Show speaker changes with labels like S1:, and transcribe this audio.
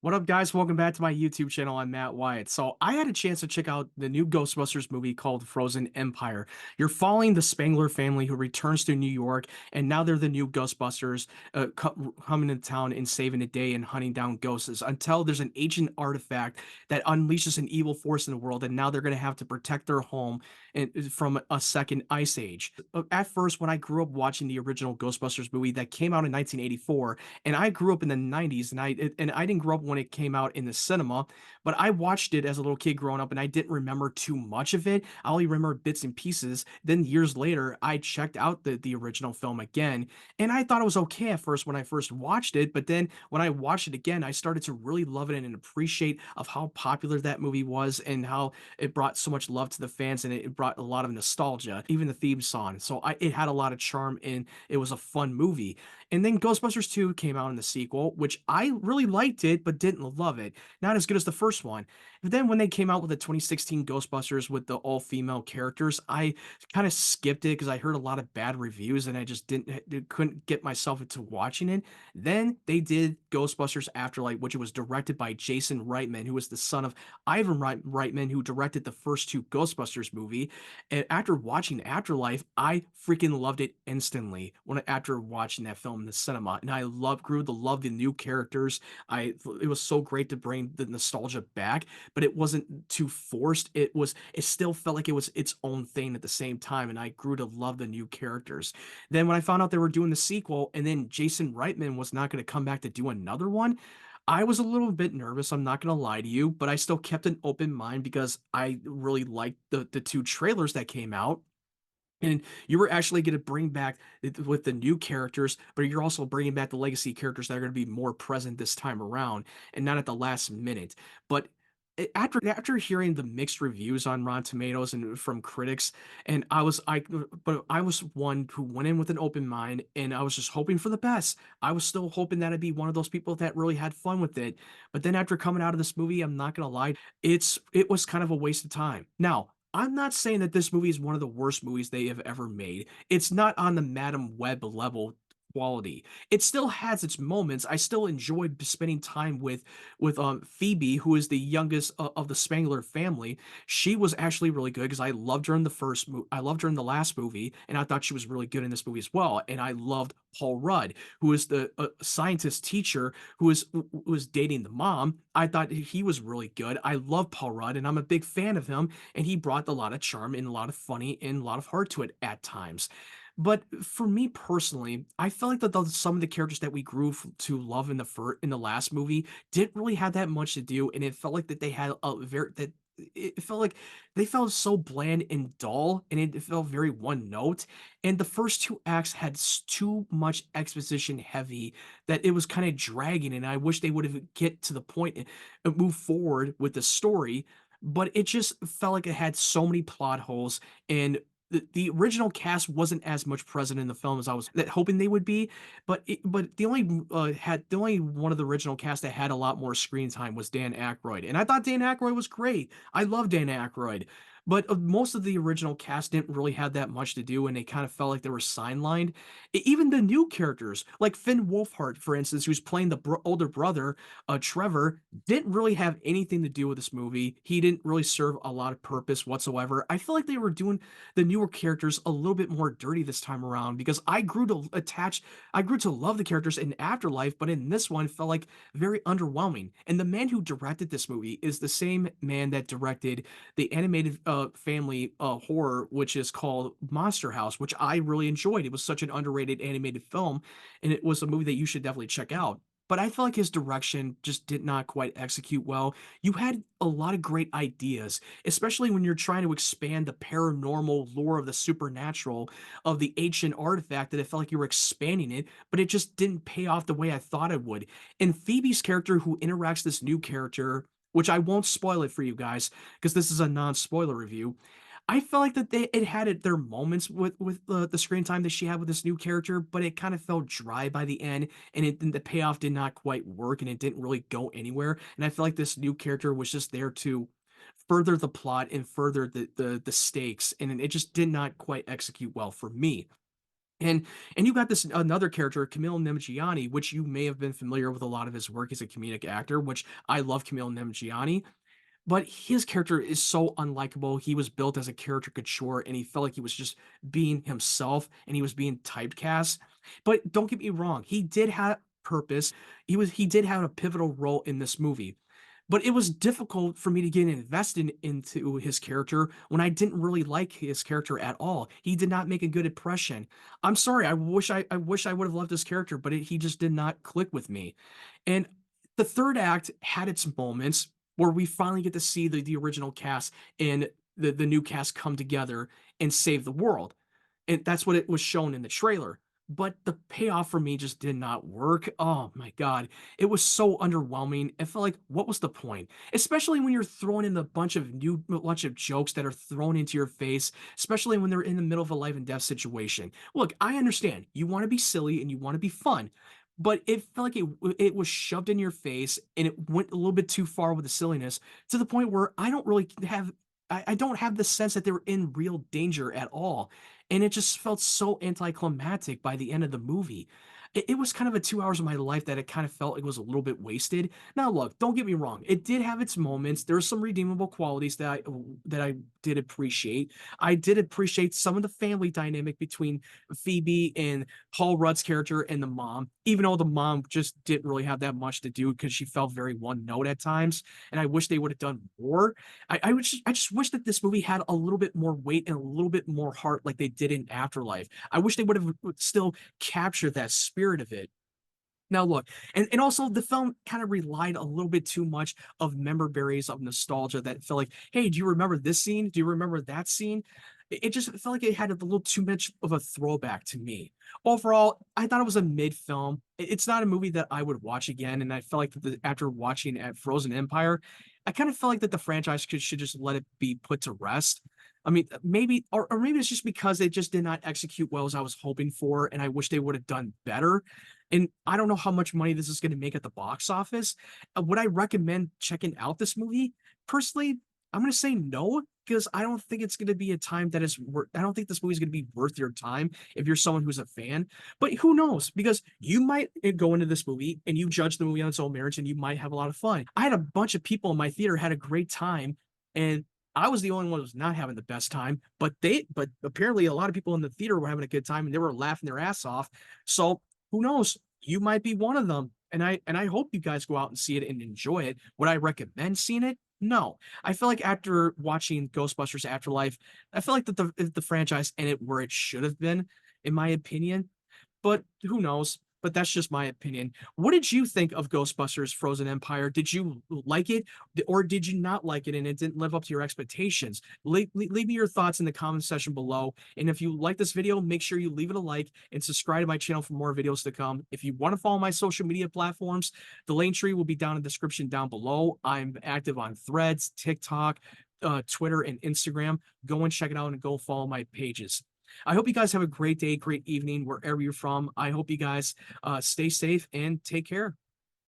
S1: What up, guys? Welcome back to my YouTube channel. I'm Matt Wyatt. So, I had a chance to check out the new Ghostbusters movie called Frozen Empire. You're following the Spengler family who returns to New York, and now they're the new Ghostbusters coming to town and saving the day and hunting down ghosts until there's an ancient artifact that unleashes an evil force in the world, and now they're going to have to protect their home from a second ice age. At first, when I grew up watching the original Ghostbusters movie that came out in 1984, and I grew up in the 90s, and I didn't grow up when it came out in the cinema, but I watched it as a little kid growing up, and I didn't remember too much of it. I only remember bits and pieces. Then years later, I checked out the original film again, and I thought it was okay at first when I first watched it, but then when I watched it again, I started to really love it and appreciate of how popular that movie was and how it brought so much love to the fans, and it brought a lot of nostalgia, even the theme song. So it had a lot of charm, and it was a fun movie. And then Ghostbusters 2 came out in the sequel, which I really liked it, but didn't love it. Not as good as the first one. But then when they came out with the 2016 Ghostbusters with the all-female characters, I kind of skipped it because I heard a lot of bad reviews and I just couldn't get myself into watching it. Then they did Ghostbusters Afterlife, which was directed by Jason Reitman, who was the son of Ivan Reitman, who directed the first two Ghostbusters movie. And after watching Afterlife, I freaking loved it instantly after watching that film in the cinema. And I grew to love the new characters. It was so great to bring the nostalgia back, but it wasn't too forced. It still felt like it was its own thing at the same time, and I grew to love the new characters. Then when I found out they were doing the sequel, and then Jason Reitman was not going to come back to do another one, I was a little bit nervous, I'm not gonna lie to you, but I still kept an open mind because I really liked the two trailers that came out. And you were actually going to bring back with the new characters, but you're also bringing back the legacy characters that are going to be more present this time around and not at the last minute. But after hearing the mixed reviews on Rotten Tomatoes and from critics, and I was one who went in with an open mind, and I was just hoping for the best. I was still hoping that I'd be one of those people that really had fun with it. But then after coming out of this movie, I'm not gonna lie, it was kind of a waste of time. Now, I'm not saying that this movie is one of the worst movies they have ever made. It's not on the Madam Web level quality. It still has its moments. I still enjoyed spending time with Phoebe, who is the youngest of the Spengler family. She was actually really good because I loved her in the I loved her in the last movie, and I thought she was really good in this movie as well. And I loved Paul Rudd, who is the scientist teacher who is dating the mom. I thought he was really good. I love Paul Rudd, and I'm a big fan of him. And he brought a lot of charm and a lot of funny and a lot of heart to it at times. But for me personally, I felt like some of the characters that we grew to love in the last movie didn't really have that much to do, and it felt like that they had a very that it felt like they felt so bland and dull, and it felt very one note. And the first two acts had too much exposition heavy that it was kind of dragging, and I wish they would have get to the point and move forward with the story. But it just felt like it had so many plot holes, and the original cast wasn't as much present in the film as I was hoping they would be, but the only one of the original cast that had a lot more screen time was Dan Aykroyd, and I thought Dan Aykroyd was great. I love Dan Aykroyd, but most of the original cast didn't really have that much to do, and they kind of felt like they were sidelined. Even the new characters, like Finn Wolfhard, for instance, who's playing the older brother, Trevor, didn't really have anything to do with this movie. He didn't really serve a lot of purpose whatsoever. I feel like they were doing the newer characters a little bit more dirty this time around because I grew to love the characters in Afterlife, but in this one felt like very underwhelming. And the man who directed this movie is the same man that directed the animated family horror, which is called Monster House, which I really enjoyed. It was such an underrated animated film, and it was a movie that you should definitely check out. But I felt like his direction just did not quite execute well. You had a lot of great ideas, especially when you're trying to expand the paranormal lore of the supernatural of the ancient artifact, that it felt like you were expanding it, but it just didn't pay off the way I thought it would. And Phoebe's character, who interacts this new character, which I won't spoil it for you guys because this is a non-spoiler review. I felt like that it had their moments with the screen time that she had with this new character, but it kind of felt dry by the end, and the payoff did not quite work, and it didn't really go anywhere. And I feel like this new character was just there to further the plot and further the stakes, and it just did not quite execute well for me. And you got this another character, Kumail Nanjiani, which you may have been familiar with a lot of his work as a comedic actor, which I love Kumail Nanjiani. But his character is so unlikable. He was built as a caricature, and he felt like he was just being himself, and he was being typecast. But don't get me wrong, he did have purpose. He did have a pivotal role in this movie. But it was difficult for me to get invested into his character when I didn't really like his character at all. He did not make a good impression. I'm sorry. I wish I would have loved his character, but he just did not click with me. And the third act had its moments where we finally get to see the original cast and the new cast come together and save the world. And that's what it was shown in the trailer. But the payoff for me just did not work. Oh my God. It was so underwhelming. It felt like, what was the point? Especially when you're throwing in a bunch of jokes that are thrown into your face, especially when they're in the middle of a life and death situation. Look, I understand you want to be silly and you want to be fun, but it felt like it was shoved in your face and it went a little bit too far with the silliness to the point where I don't have the sense that they were in real danger at all. And it just felt so anticlimactic by the end of the movie. It was kind of a 2 hours of my life that it kind of felt like it was a little bit wasted. Now, look, don't get me wrong. It did have its moments. There were some redeemable qualities that I did appreciate. I did appreciate some of the family dynamic between Phoebe and Paul Rudd's character and the mom, even though the mom just didn't really have that much to do because she felt very one note at times. And I wish they would have done more. I just wish that this movie had a little bit more weight and a little bit more heart like they did in Afterlife. I wish they would have still captured that spirit of it. Now look, and also the film kind of relied a little bit too much of memorabilia of nostalgia that felt like, hey, do you remember this scene? Do you remember that scene? It just felt like it had a little too much of a throwback to me. Overall, I thought it was a mid film. It's not a movie that I would watch again, and I felt like after watching at Frozen Empire, I kind of felt like that the franchise should just let it be put to rest. I mean, maybe, or maybe it's just because they just did not execute well as I was hoping for, and I wish they would have done better. And I don't know how much money this is going to make at the box office. Would I recommend checking out this movie? Personally, I'm going to say no, because I don't think it's going to be a time that is worth, I don't think this movie is going to be worth your time if you're someone who's a fan. But who knows? Because you might go into this movie and you judge the movie on its own merits and you might have a lot of fun. I had a bunch of people in my theater had a great time, and I was the only one who was not having the best time, but apparently a lot of people in the theater were having a good time and they were laughing their ass off. So who knows? You might be one of them. And I hope you guys go out and see it and enjoy it. Would I recommend seeing it? No. I feel like after watching Ghostbusters Afterlife, I feel like that the franchise ended where it should have been, in my opinion. But who knows? But that's just my opinion. What did you think of Ghostbusters Frozen Empire? Did you like it or did you not like it and it didn't live up to your expectations? Leave me your thoughts in the comment section below. And if you like this video, make sure you leave it a like and subscribe to my channel for more videos to come. If you want to follow my social media platforms, the link tree will be down in the description down below. I'm active on Threads, TikTok, Twitter, and Instagram. Go and check it out and go follow my pages. I hope you guys have a great day, great evening, wherever you're from. I hope you guys stay safe and take care.